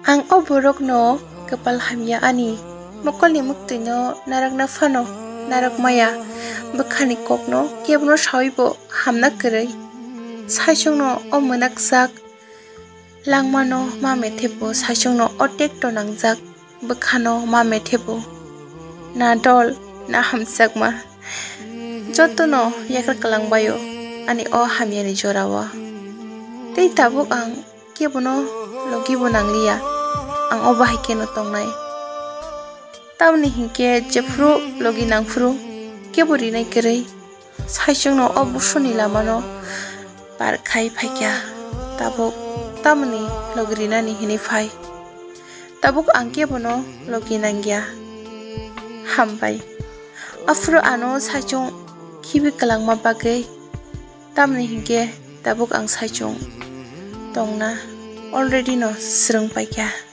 Ang o borok no kepal hamya ani mokol ni mukti no narak na fano narak maya bekhani kok no kebno sawibo hamna koroi saisong no o monakjak langma no ma methebo saisong no o tekto nangjak bekhano ma methebo na dol na hamjakma joto no yakra kalangbayo ani o hamya ni jorao tei tabuk ang kebono logi bo nangliya ang o bahike no tongnai tamni hingke jefru logi nangfru kebo rinai koroi saisong no o busoni lama no barkhai phaikya tabuk tamni logi rinani hini phai tabuk ang kebono logi nangya hambai afro ano saisong khibi kalangma bagai tamni hingke tabuk ang saisong tongna already no srung paikya.